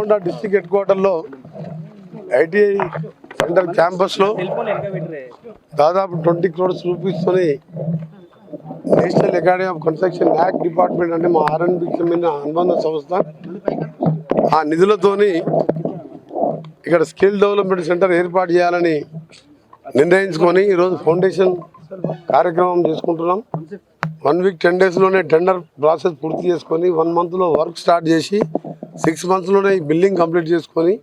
Nalgonda district head క్వార్టర్లో ITI centre క్యాంపస్లో దాదాపు 20 crores రూపీస్తోని national academy of construction act department అంటే మా ఆర్ఎండ్బికి చెందిన అనుబంధ సంస్థ ఆ నిధులతోని ఇక్కడ స్కిల్ డెవలప్మెంట్ సెంటర్ ఏర్పాటు చేయాలని నిర్ణయించుకొని ఈరోజు ఫౌండేషన్ కార్యక్రమం చేసుకుంటున్నాం. 1 week 10 daysలోనే టెండర్ ప్రాసెస్ పూర్తి చేసుకొని 1 monthలో వర్క్ స్టార్ట్ చేసి 6 monthsలోనే ఈ బిల్డింగ్ కంప్లీట్ చేసుకొని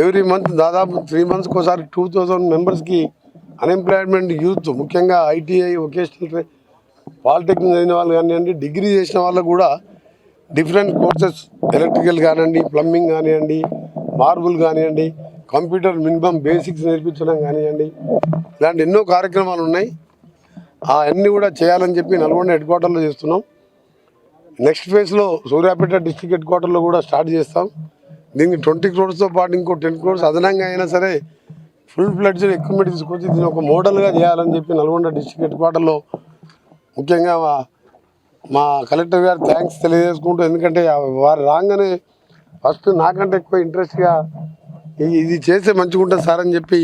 ఎవ్రీ మంత్ దాదాపు 3 monthsకి ఒకసారి 2000 మెంబర్స్కి అన్ఎంప్లాయ్మెంట్ యూత్ ముఖ్యంగా ఐటీఐ వొకేషనల్ పాలిటెక్నిక్ చదివిన వాళ్ళు కానివ్వండి, డిగ్రీ చేసిన వాళ్ళకు కూడా డిఫరెంట్ కోర్సెస్ ఎలక్ట్రికల్ కానివ్వండి, ప్లంబింగ్ కానివ్వండి, మార్బుల్ కానివ్వండి, కంప్యూటర్ మినిమం బేసిక్స్ నేర్పించడం కానివ్వండి, ఇలాంటి ఎన్నో కార్యక్రమాలు ఉన్నాయి. అవన్నీ కూడా చేయాలని చెప్పి నల్గొండ హెడ్ క్వార్టర్లో చేస్తున్నాం. నెక్స్ట్ ఫేజ్లో సూర్యాపేట డిస్ట్రిక్ట్ హెడ్ క్వార్టర్లో కూడా స్టార్ట్ చేస్తాం. దీనికి 20 crores పాటు ఇంకో 10 crores అదనంగా అయినా సరే ఫుల్ ఫ్లెడ్జ్డ్ ఎక్విప్మెంట్ తీసుకొచ్చి దీన్ని ఒక మోడల్గా చేయాలని చెప్పి నల్గొండ డిస్ట్రిక్ట్ హెడ్ క్వార్టర్లో ముఖ్యంగా మా కలెక్టర్ గారు థ్యాంక్స్ తెలియజేసుకుంటూ, ఎందుకంటే వారు రాగానే ఫస్ట్ నాకంటే ఎక్కువ ఇంట్రెస్ట్గా ఇది చేస్తే మంచిగా ఉంటుంది సార్ అని చెప్పి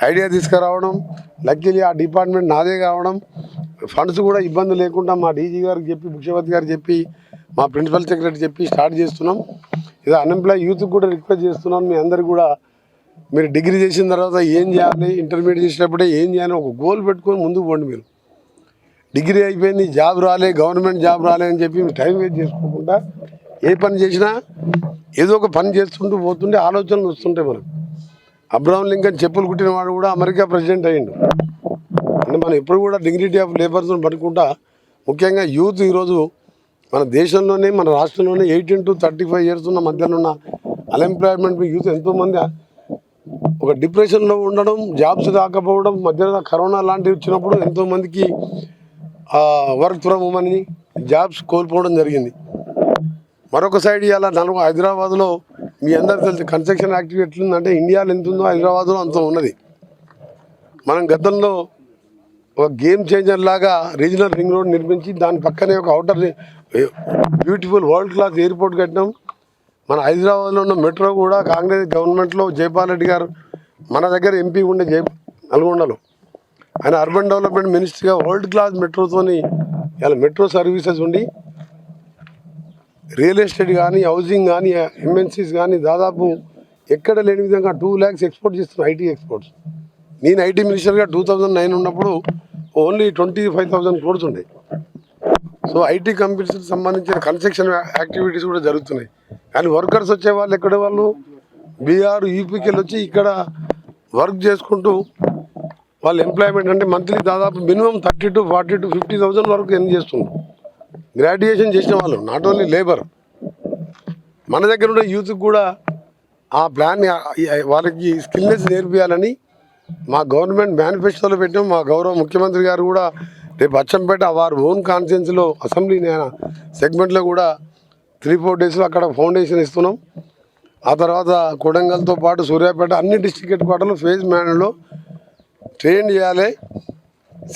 ఐడియా తీసుకురావడం, లక్కీలీ ఆ డిపార్ట్మెంట్ నాదే కావడం, ఫండ్స్ కూడా ఇబ్బంది లేకుండా మా డీజీ గారికి చెప్పి, ముఖ్యమంత్రి గారికి చెప్పి, మా ప్రిన్సిపల్ సెక్రటరీ చెప్పి స్టార్ట్ చేస్తున్నాం. ఇది అన్ఎంప్లాయ్ యూత్కి కూడా రిక్వెస్ట్ చేస్తున్నాం. మీ అందరు కూడా మీరు డిగ్రీ చేసిన తర్వాత ఏం చేయాలి, ఇంటర్మీడియట్ చేసినప్పుడే ఏం చేయాలి ఒక గోల్ పెట్టుకొని ముందుకు పోండి. మీరు డిగ్రీ అయిపోయింది, జాబ్ రాలే, గవర్నమెంట్ జాబ్ రాలే అని చెప్పి టైం వేస్ట్ చేసుకోకుండా ఏ పని చేసినా ఏదో ఒక పని చేస్తుంటూ పోతుంటే ఆలోచనలు వస్తుంటాయి. మనకు అబ్రహం లింకన్ చెప్పులు కుట్టిన వాడు కూడా అమెరికా ప్రెసిడెంట్ అయ్యిండు. అంటే మనం ఎప్పుడు కూడా డిగ్నిటీ ఆఫ్ లేబర్స్ని పట్టుకుంటా ముఖ్యంగా యూత్ ఈరోజు మన దేశంలోనే మన రాష్ట్రంలోనే 18 to 35 years ఉన్న మధ్యలో ఉన్న అన్ఎంప్లాయ్మెంట్ యూత్ ఎంతోమంది ఒక డిప్రెషన్లో ఉండడం, జాబ్స్ రాకపోవడం, మధ్యలో కరోనా లాంటివి వచ్చినప్పుడు ఎంతోమందికి వర్క్ ఫ్రమ్ హోమ్ అని జాబ్స్ కోల్పోవడం జరిగింది. మరొక సైడ్ ఇలా హైదరాబాద్లో మీ అందరు తెలుసు కన్స్ట్రక్షన్ యాక్టివిటీ ఎట్లుందంటే ఇండియాలో ఎంత ఉందో హైదరాబాద్లో అంత ఉన్నది. మనం గతంలో ఒక గేమ్ చేంజర్ లాగా రీజనల్ రింగ్ రోడ్ నిర్మించి దాని పక్కనే ఒక outer beautiful world class airport కట్టినాం. మన హైదరాబాద్లో ఉన్న మెట్రో కూడా కాంగ్రెస్ గవర్నమెంట్లో జైపాల్ రెడ్డి గారు మన దగ్గర ఎంపీ ఉండే నల్గొండలో ఆయన అర్బన్ డెవలప్మెంట్ మినిస్టర్గా వరల్డ్ క్లాస్ మెట్రోతోని ఇలా మెట్రో సర్వీసెస్ ఉండి రియల్ ఎస్టేట్ కానీ, హౌసింగ్ కానీ, ఎంఎన్సీస్ కానీ దాదాపు ఎక్కడ లేని విధంగా 2 lakhs ఎక్స్పోర్ట్ చేస్తున్నాం. IT exports. నేను ఐటీ మినిస్టర్గా 2009 ఉన్నప్పుడు ఓన్లీ 25,000 crores ఉండే. సో ఐటీ కంపెనీస్కి సంబంధించిన కన్స్ట్రక్షన్ యాక్టివిటీస్ కూడా జరుగుతున్నాయి. కానీ వర్కర్స్ వచ్చే వాళ్ళు ఎక్కడ వాళ్ళు బీహార్, యూపీకి వెళ్ళి వచ్చి ఇక్కడ వర్క్ చేసుకుంటూ వాళ్ళు ఎంప్లాయ్మెంట్ అంటే మంత్లీ దాదాపు మినిమం 30 to 40 to 50,000 వరకు ఎర్న్ చేస్తున్నారు. గ్రాడ్యుయేషన్ చేసిన వాళ్ళు, నాట్ ఓన్లీ లేబర్. మన దగ్గర ఉన్న యూత్కి కూడా ఆ ప్లాన్ వాళ్ళకి స్కిల్నెస్ నేర్పించాలని మా గవర్నమెంట్ మేనిఫెస్టోలో పెట్టాం. మా గౌరవ ముఖ్యమంత్రి గారు కూడా రేపు అచ్చంపేట వారి ఓన్ కాన్స్టిట్యున్సీలో అసెంబ్లీ సెగ్మెంట్లో కూడా 3-4 daysలో అక్కడ ఫౌండేషన్ ఇస్తున్నాం. ఆ తర్వాత కొడంగల్తో పాటు సూర్యాపేట అన్ని డిస్ట్రిక్ట్ హెడ్ క్వార్టర్లో ఫేజ్ మేనర్లో ట్రైన్ చేయాలి.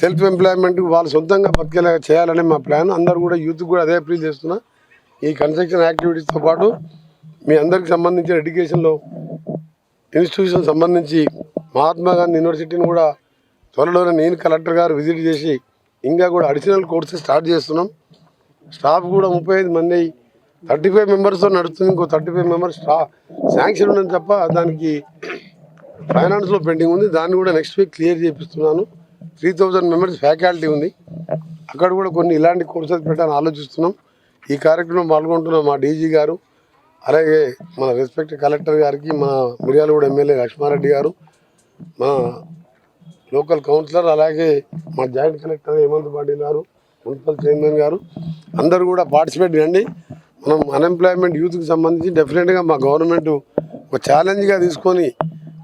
సెల్ఫ్ ఎంప్లాయ్మెంట్ వాళ్ళు సొంతంగా బతికేలాగా చేయాలని మా ప్లాన్. అందరూ కూడా యూత్ కూడా అదే అప్పీల్ చేస్తున్నా. ఈ కన్స్ట్రక్షన్ యాక్టివిటీస్తో పాటు మీ అందరికి సంబంధించిన ఎడ్యుకేషన్లో ఇన్స్టిట్యూషన్ సంబంధించి మహాత్మా గాంధీ యూనివర్సిటీని కూడా త్వరలోనే నేను కలెక్టర్ గారు విజిట్ చేసి ఇంకా కూడా అడిషనల్ కోర్సెస్ స్టార్ట్ చేస్తున్నాం. స్టాఫ్ కూడా 35 మంది 35 మెంబర్స్తో నడుస్తుంది. ఇంకో 35 members శాంక్షన్ ఉందని తప్ప దానికి ఫైనాన్స్లో పెండింగ్ ఉంది. దాన్ని కూడా నెక్స్ట్ వీక్ క్లియర్ చేపిస్తున్నాను. 3,000 members ఫ్యాకల్టీ ఉంది. అక్కడ కూడా కొన్ని ఇలాంటి కోర్సెస్ పెట్టాలని ఆలోచిస్తున్నాం. ఈ కార్యక్రమం పాల్గొంటున్న మా డీజీ గారు, అలాగే మన రెస్పెక్ట్ కలెక్టర్ గారికి, మా మిర్యాలగూడ ఎమ్మెల్యే లక్ష్మారెడ్డి గారు, మా లోకల్ కౌన్సిలర్, అలాగే మా జాయింట్ కలెక్టర్ హేమంత్ పాటిల్ గారు, మున్సిపల్ చైర్మన్ గారు అందరూ కూడా పార్టిసిపేట్ చేయండి. మనం అన్ఎంప్లాయ్మెంట్ యూత్కి సంబంధించి డెఫినెట్గా మా గవర్నమెంట్ ఒక ఛాలెంజ్గా తీసుకొని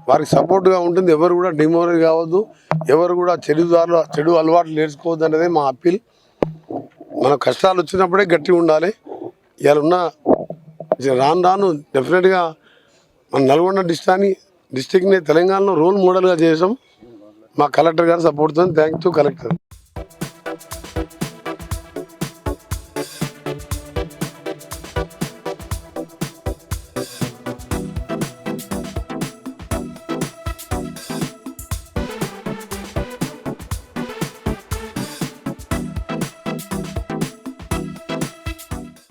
వారికి సపోర్ట్గా ఉంటుంది. ఎవరు కూడా డిమోరల్ కావద్దు, ఎవరు కూడా చెడు అలవాట్లు నేర్చుకోవద్దు అనేది మా అప్పీల్. మన కష్టాలు వచ్చినప్పుడే గట్టిగా ఉండాలి. ఇలా ఉన్న రాను డెఫినెట్గా మన నల్గొండ డిస్ట్రిక్ట్ని తెలంగాణలో రోల్ మోడల్గా చేసాం. మా కలెక్టర్ గారు సపోర్ట్తో. Thank you collector.